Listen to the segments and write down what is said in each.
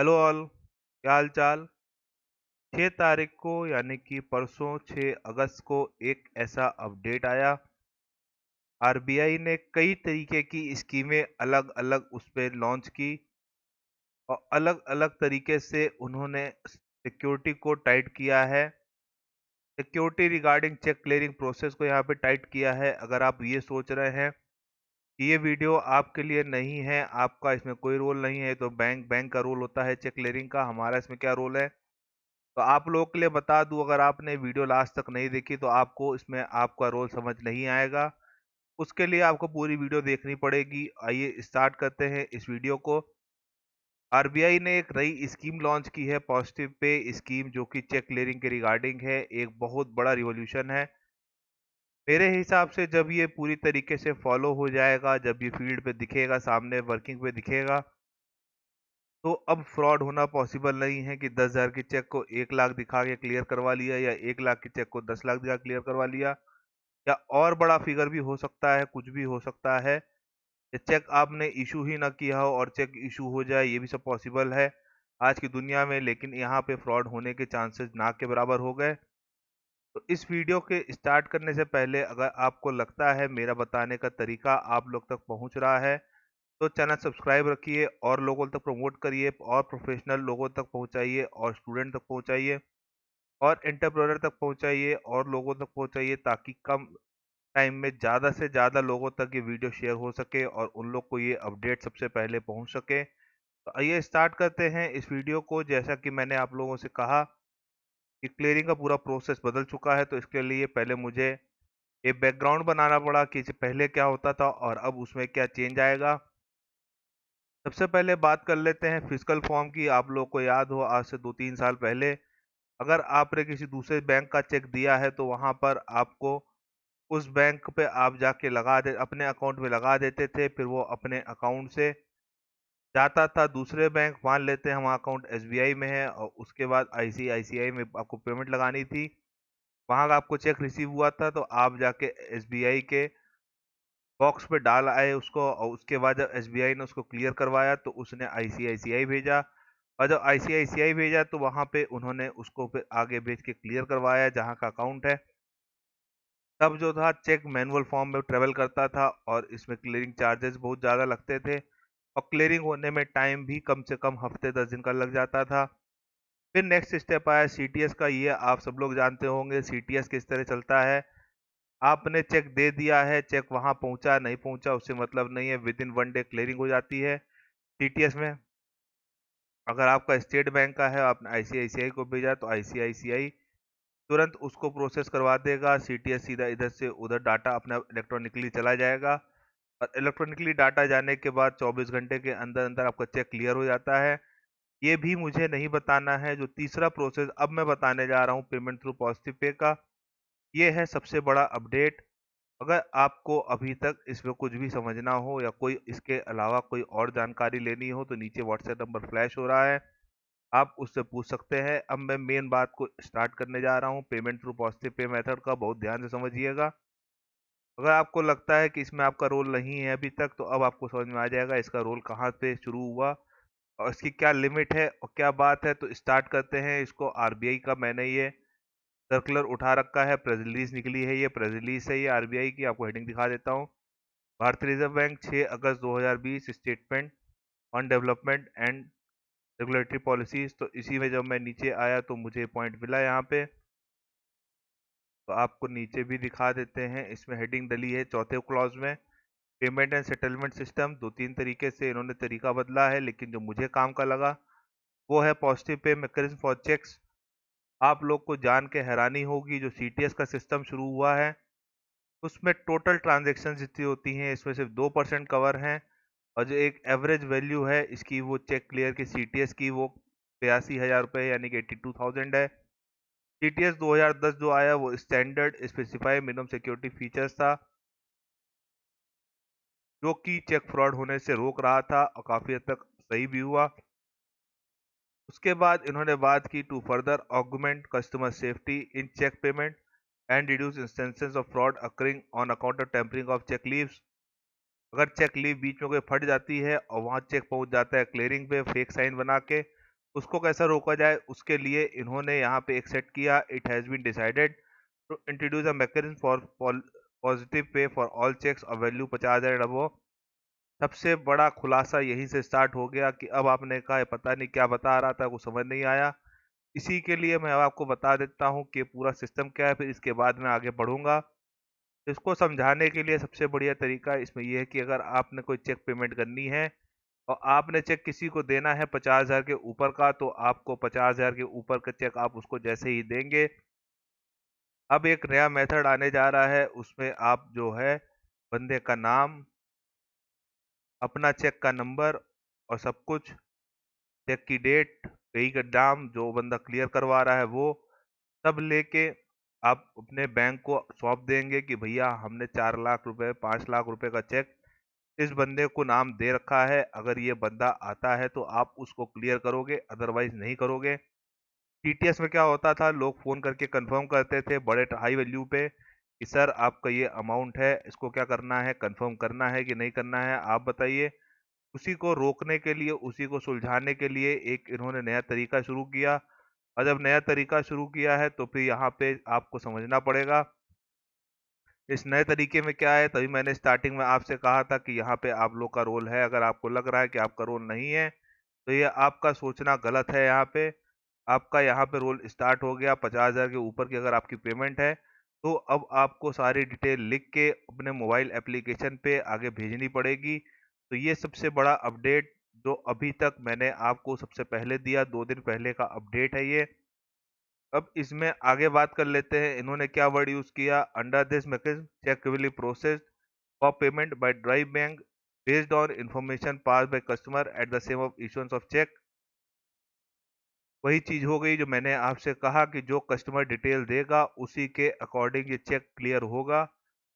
Hello all, क्या हाल चाल। 6 तारीख को यानी कि परसों 6 अगस्त को एक ऐसा अपडेट आया। आरबीआई ने कई तरीके की स्कीमें अलग अलग उस पे लॉन्च की और अलग अलग तरीके से उन्होंने सिक्योरिटी को टाइट किया है। Security regarding cheque clearing process को यहाँ पे टाइट किया है। अगर आप ये सोच रहे हैं कि ये वीडियो आपके लिए नहीं है, आपका इसमें कोई रोल नहीं है, तो बैंक बैंक का रोल होता है चेक क्लियरिंग का, हमारा इसमें क्या रोल है। तो आप लोगों के लिए बता दूं, अगर आपने वीडियो लास्ट तक नहीं देखी तो आपको इसमें आपका रोल समझ नहीं आएगा। उसके लिए आपको पूरी वीडियो देखनी पड़ेगी। आइए स्टार्ट करते हैं इस वीडियो को। आरबीआई ने एक नई स्कीम लॉन्च की है, पॉजिटिव पे स्कीम, जो कि चेक क्लियरिंग के रिगार्डिंग है। एक बहुत बड़ा रिवॉल्यूशन है मेरे हिसाब से। जब ये पूरी तरीके से फॉलो हो जाएगा, जब ये फील्ड पे दिखेगा, सामने वर्किंग पे दिखेगा, तो अब फ्रॉड होना पॉसिबल नहीं है कि 10,000 की चेक को 1 लाख दिखा के क्लियर करवा लिया, या 1 लाख की चेक को 10 लाख दिखा क्लियर करवा लिया, या और बड़ा फिगर भी हो सकता है, कुछ भी हो सकता है। ये चेक आपने इशू ही ना किया हो और चेक इशू हो जाए, ये भी सब पॉसिबल है आज की दुनिया में। लेकिन यहाँ पे फ्रॉड होने के चांसेस ना के बराबर हो गए। तो इस वीडियो के स्टार्ट करने से पहले, अगर आपको लगता है मेरा बताने का तरीका आप लोग तक पहुंच रहा है, तो चैनल सब्सक्राइब रखिए और लोगों तक प्रमोट करिए और प्रोफेशनल लोगों तक पहुंचाइए और स्टूडेंट तक पहुंचाइए और एंटरप्रेन्योर तक पहुंचाइए और लोगों तक पहुंचाइए, ताकि कम टाइम में ज़्यादा से ज़्यादा लोगों तक ये वीडियो शेयर हो सके और उन लोग को ये अपडेट सबसे पहले पहुंच सके। तो आइए स्टार्ट करते हैं इस वीडियो को। जैसा कि मैंने आप लोगों से कहा कि क्लियरिंग का पूरा प्रोसेस बदल चुका है, तो इसके लिए पहले मुझे एक बैकग्राउंड बनाना पड़ा कि इससे पहले क्या होता था और अब उसमें क्या चेंज आएगा। सबसे पहले बात कर लेते हैं फिजिकल फॉर्म की। आप लोग को याद हो, आज से 2-3 साल पहले अगर आपने किसी दूसरे बैंक का चेक दिया है, तो वहां पर आपको उस बैंक पे आप जाके लगा दे, अपने अकाउंट में लगा देते थे, फिर वो अपने अकाउंट से जाता था दूसरे बैंक। मान लेते हैं हमारा अकाउंट एसबीआई में है और उसके बाद आईसीआईसीआई में आपको पेमेंट लगानी थी। वहां का आपको चेक रिसीव हुआ था, तो आप जाके एसबीआई के बॉक्स पे डाल आए उसको, और उसके बाद जब एसबीआई ने उसको क्लियर करवाया तो उसने आईसीआईसीआई भेजा, और जब आईसीआईसीआई भेजा तो वहां पे उन्होंने उसको फिर आगे भेज के क्लियर करवाया जहां का अकाउंट है। तब जो था चेक मैनुअल फॉर्म में ट्रेवल करता था और इसमें क्लियरिंग चार्जेस बहुत ज़्यादा लगते थे और क्लियरिंग होने में टाइम भी कम से कम हफ्ते 10 दिन का लग जाता था। फिर नेक्स्ट स्टेप आया सीटीएस का। ये आप सब लोग जानते होंगे सीटीएस किस तरह चलता है। आपने चेक दे दिया है, चेक वहां पहुंचा नहीं पहुंचा उससे मतलब नहीं है, विद इन 1 डे क्लियरिंग हो जाती है सीटीएस में। अगर आपका स्टेट बैंक का है, आपने आईसीआईसीआई को भेजा, तो आईसीआईसीआई तुरंत उसको प्रोसेस करवा देगा। सीटीएस सीधा इधर से उधर डाटा अपना इलेक्ट्रॉनिकली चला जाएगा और इलेक्ट्रॉनिकली डाटा जाने के बाद 24 घंटे के अंदर अंदर आपका चेक क्लियर हो जाता है। ये भी मुझे नहीं बताना है। जो तीसरा प्रोसेस अब मैं बताने जा रहा हूँ, पेमेंट थ्रू पॉजिटिव पे का, ये है सबसे बड़ा अपडेट। अगर आपको अभी तक इसमें कुछ भी समझना हो या कोई इसके अलावा कोई और जानकारी लेनी हो, तो नीचे व्हाट्सएप नंबर फ्लैश हो रहा है, आप उससे पूछ सकते हैं। अब मैं मेन बात को स्टार्ट करने जा रहा हूँ, payment through positive pay method का। बहुत ध्यान से समझिएगा। अगर आपको लगता है कि इसमें आपका रोल नहीं है अभी तक, तो अब आपको समझ में आ जाएगा इसका रोल कहाँ से शुरू हुआ और इसकी क्या लिमिट है और क्या बात है। तो स्टार्ट करते हैं इसको। आरबीआई का मैंने ये सर्कुलर उठा रखा है, प्रेस रिलीज निकली है, ये प्रेस रिलीज है ये आरबीआई की। आपको हेडिंग दिखा देता हूँ। भारतीय reserve bank 6 August 2020 statement on development and regulatory policies. तो इसी में जब मैं नीचे आया तो मुझे पॉइंट मिला यहाँ पे, तो आपको नीचे भी दिखा देते हैं। इसमें हेडिंग डली है चौथे क्लॉज में, पेमेंट एंड सेटलमेंट सिस्टम। 2-3 तरीके से इन्होंने तरीका बदला है, लेकिन जो मुझे काम का लगा वो है पॉजिटिव पे मैकेनिज्म फॉर चेक्स। आप लोग को जान के हैरानी होगी, जो सीटीएस का सिस्टम शुरू हुआ है उसमें टोटल ट्रांजेक्शन जितनी होती हैं, इसमें सिर्फ 2% कवर हैं। और जो एक एवरेज वैल्यू है इसकी, वो चेक क्लियर की सीटीएस की, वो 82,000 रुपये यानी कि 82,000 है। सीटीएस 2010 जो आया वो standard specify minimum security features था, जो कि चेक फ्रॉड होने से रोक रहा था और काफी हद तक सही भी हुआ। उसके बाद इन्होंने बात की to further augment customer safety in cheque payment and reduce instances of fraud occurring on account of tampering of cheque leaves. अगर चेक लीव बीच में कोई फट जाती है और वहां चेक पहुंच जाता है क्लियरिंग पे फेक साइन बना के, उसको कैसे रोका जाए, उसके लिए इन्होंने यहाँ पे एक सेट किया, it has been decided to introduce a mechanism for positive pay for all cheques of value 50,000 and above. सबसे बड़ा खुलासा यहीं से स्टार्ट हो गया कि अब आपने कहा पता नहीं क्या बता रहा था, कुछ समझ नहीं आया। इसी के लिए मैं अब आपको बता देता हूँ कि पूरा सिस्टम क्या है, फिर इसके बाद मैं आगे बढ़ूंगा। इसको समझाने के लिए सबसे बढ़िया तरीका इसमें यह है कि अगर आपने कोई चेक पेमेंट करनी है और आपने चेक किसी को देना है 50,000 के ऊपर का, तो आपको 50,000 के ऊपर का चेक आप उसको जैसे ही देंगे, अब एक नया मेथड आने जा रहा है, उसमें आप जो है बंदे का नाम, अपना चेक का नंबर और सब कुछ, चेक की डेट, पे का दाम, जो बंदा क्लियर करवा रहा है वो सब लेके आप अपने बैंक को सौंप देंगे कि भैया हमने 4 लाख रुपए 5 लाख रुपए का चेक इस बंदे को नाम दे रखा है, अगर ये बंदा आता है तो आप उसको क्लियर करोगे, अदरवाइज नहीं करोगे। टीटीएस में क्या होता था, लोग फोन करके कंफर्म करते थे बड़े हाई वैल्यू पे कि सर आपका ये अमाउंट है, इसको क्या करना है, कंफर्म करना है कि नहीं करना है, आप बताइए। उसी को रोकने के लिए, उसी को सुलझाने के लिए एक इन्होंने नया तरीका शुरू किया। और जब नया तरीका शुरू किया है तो फिर यहाँ पे आपको समझना पड़ेगा इस नए तरीके में क्या है। तभी मैंने स्टार्टिंग में आपसे कहा था कि यहाँ पे आप लोग का रोल है, अगर आपको लग रहा है कि आपका रोल नहीं है तो ये आपका सोचना गलत है। यहाँ पे आपका यहाँ पे रोल स्टार्ट हो गया। 50,000 के ऊपर की अगर आपकी पेमेंट है तो अब आपको सारी डिटेल लिख के अपने मोबाइल एप्लीकेशन पे आगे भेजनी पड़ेगी। तो ये सबसे बड़ा अपडेट जो अभी तक मैंने आपको सबसे पहले दिया, 2 दिन पहले का अपडेट है ये। अब इसमें आगे बात कर लेते हैं, इन्होंने क्या वर्ड यूज किया। Under this mechanism cheque will be processed for payment by drawee bank based on information pass by customer at the same of issuance of cheque. वही चीज हो गई जो मैंने आपसे कहा कि जो कस्टमर डिटेल देगा उसी के अकॉर्डिंग ये चेक क्लियर होगा।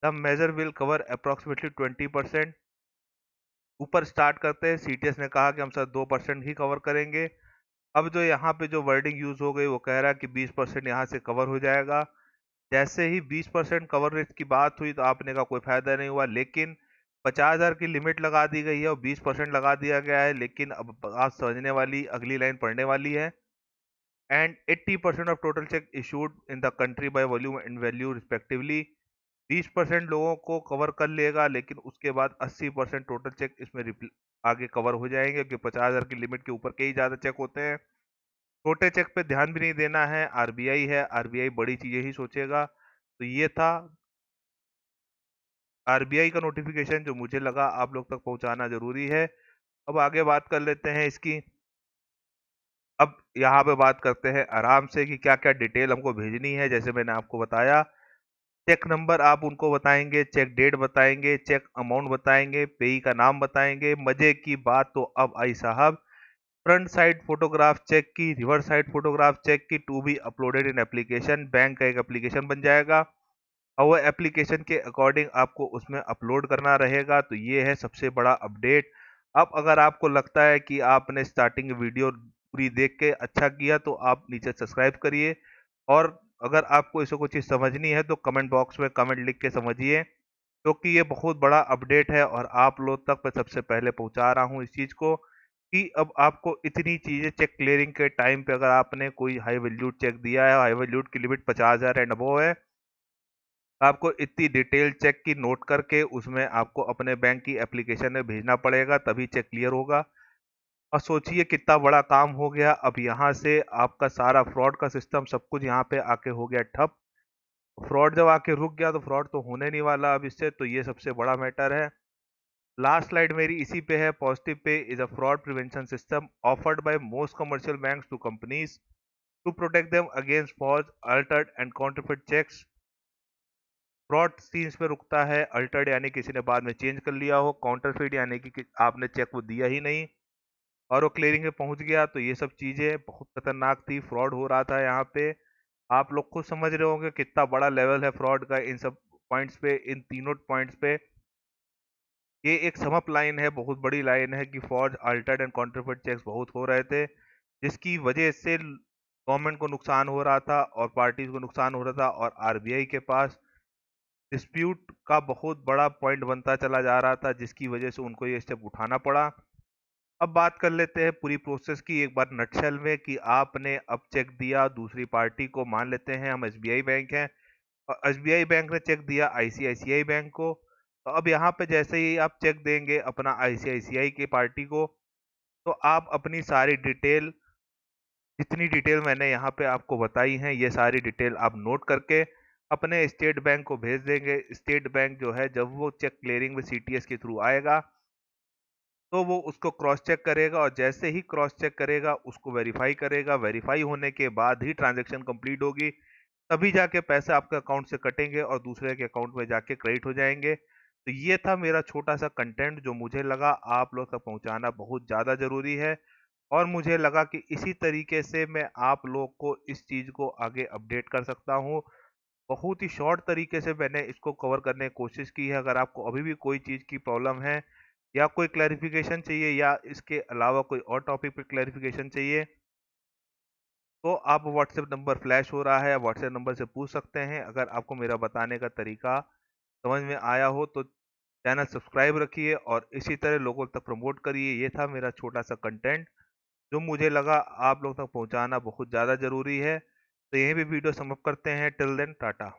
The measure will cover approximately 20%। ऊपर स्टार्ट करते हैं, सीटीएस ने कहा कि हम सर 2% ही कवर करेंगे। अब जो यहाँ पे जो वर्डिंग यूज हो गई वो कह रहा है कि 20% यहाँ से कवर हो जाएगा। जैसे ही 20% कवरेज की बात हुई तो आपने का कोई फायदा नहीं हुआ, लेकिन 50,000 की लिमिट लगा दी गई है और 20% लगा दिया गया है। लेकिन अब बात समझने वाली अगली लाइन पढ़ने वाली है। And 80% of total check issued in the country by volume and value respectively. 20% लोगों को कवर कर लेगा, लेकिन उसके बाद 80% टोटल चेक इसमें आगे कवर हो जाएंगे, क्योंकि 50,000 की लिमिट के ऊपर के ही ज्यादा चेक होते हैं। छोटे चेक पे ध्यान भी नहीं देना है, आरबीआई है, आरबीआई बड़ी चीजें ही सोचेगा। तो ये था आरबीआई का नोटिफिकेशन जो मुझे लगा आप लोग तक पहुंचाना जरूरी है। अब आगे बात कर लेते हैं इसकी। अब यहाँ पे बात करते हैं आराम से कि क्या क्या डिटेल हमको भेजनी है। जैसे मैंने आपको बताया, चेक नंबर आप उनको बताएंगे, चेक डेट बताएंगे, चेक अमाउंट बताएंगे, पेई का नाम बताएंगे। मजे की बात तो अब आई साहब, फ्रंट साइड फोटोग्राफ चेक की, रिवर्स साइड फोटोग्राफ चेक की to be uploaded in application. Bank का एक एप्लीकेशन बन जाएगा और वो एप्लीकेशन के अकॉर्डिंग आपको उसमें अपलोड करना रहेगा। तो ये है सबसे बड़ा अपडेट। अब अगर आपको लगता है कि आपने स्टार्टिंग वीडियो पूरी देख के अच्छा किया तो आप नीचे सब्सक्राइब करिए, और अगर आपको इसे कोई चीज़ समझनी है तो कमेंट बॉक्स में कमेंट लिख के समझिए, क्योंकि ये बहुत बड़ा अपडेट है और आप लोग तक मैं सबसे पहले पहुंचा रहा हूं इस चीज़ को कि अब आपको इतनी चीज़ें चेक क्लियरिंग के टाइम पे, अगर आपने कोई हाई वैल्यूड चेक दिया है, हाई वैल्यूड की लिमिट 50,000 एंड अबव है, आपको इतनी डिटेल चेक की नोट करके उसमें आपको अपने बैंक की एप्लीकेशन में भेजना पड़ेगा, तभी चेक क्लियर होगा। और सोचिए कितना बड़ा काम हो गया। अब यहाँ से आपका सारा फ्रॉड का सिस्टम सब कुछ यहाँ पे आके हो गया ठप। फ्रॉड जब आके रुक गया तो फ्रॉड तो होने नहीं वाला अब इससे, तो ये सबसे बड़ा मैटर है। लास्ट स्लाइड मेरी इसी पे है। Positive pay is a fraud prevention system offered by most commercial banks to companies to protect them against forge, altered and counterfeit cheques. Fraud scenes पे रुकता है, अल्टर्ड यानी किसी ने बाद में चेंज कर लिया हो, काउंटरफिट यानी कि आपने चेक वो दिया ही नहीं और वो क्लियरिंग में पहुंच गया। तो ये सब चीजें बहुत खतरनाक थी, फ्रॉड हो रहा था यहाँ पे। आप लोग खुद समझ रहे होंगे कितना बड़ा लेवल है फ्रॉड का इन सब पॉइंट्स पे, इन तीनों पॉइंट्स पे। ये एक समअप लाइन है, बहुत बड़ी लाइन है कि फॉर्ज, अल्टर्ड एंड कॉन्ट्रफिट चेक्स बहुत हो रहे थे, जिसकी वजह से गवर्नमेंट को नुकसान हो रहा था और पार्टीज को नुकसान हो रहा था, और आरबीआई के पास डिस्प्यूट का बहुत बड़ा पॉइंट बनता चला जा रहा था, जिसकी वजह से उनको ये स्टेप उठाना पड़ा। अब बात कर लेते हैं पूरी प्रोसेस की एक बार नटशेल में कि आपने अब चेक दिया दूसरी पार्टी को, मान लेते हैं हम एसबीआई बैंक हैं और एसबीआई बैंक ने चेक दिया आईसीआईसीआई बैंक को। तो अब यहाँ पे जैसे ही आप चेक देंगे अपना आईसीआईसीआई की पार्टी को, तो आप अपनी सारी डिटेल, जितनी डिटेल मैंने यहाँ पे आपको बताई हैं, ये सारी डिटेल आप नोट करके अपने स्टेट बैंक को भेज देंगे। स्टेट बैंक जो है जब वो चेक क्लियरिंग में सीटीएस के थ्रू आएगा, तो वो उसको क्रॉस चेक करेगा और जैसे ही क्रॉस चेक करेगा उसको वेरीफाई करेगा। वेरीफाई होने के बाद ही ट्रांजैक्शन कंप्लीट होगी, तभी जाके पैसे आपके अकाउंट से कटेंगे और दूसरे के अकाउंट में जाके क्रेडिट हो जाएंगे। तो ये था मेरा छोटा सा कंटेंट जो मुझे लगा आप लोग तक पहुंचाना बहुत ज़्यादा ज़रूरी है, और मुझे लगा कि इसी तरीके से मैं आप लोग को इस चीज़ को आगे अपडेट कर सकता हूँ। बहुत ही शॉर्ट तरीके से मैंने इसको कवर करने की कोशिश की है। अगर आपको अभी भी कोई चीज़ की प्रॉब्लम है या कोई क्लैरिफिकेशन चाहिए या इसके अलावा कोई और टॉपिक पे क्लैरिफिकेशन चाहिए, तो आप व्हाट्सएप नंबर फ्लैश हो रहा है, व्हाट्सएप नंबर से पूछ सकते हैं। अगर आपको मेरा बताने का तरीका समझ में आया हो तो चैनल सब्सक्राइब रखिए और इसी तरह लोगों तक प्रमोट करिए। ये था मेरा छोटा सा कंटेंट जो मुझे लगा आप लोग तक पहुंचाना बहुत ज़्यादा ज़रूरी है। तो यहीं पे वीडियो समाप्त करते हैं। Till then Tata.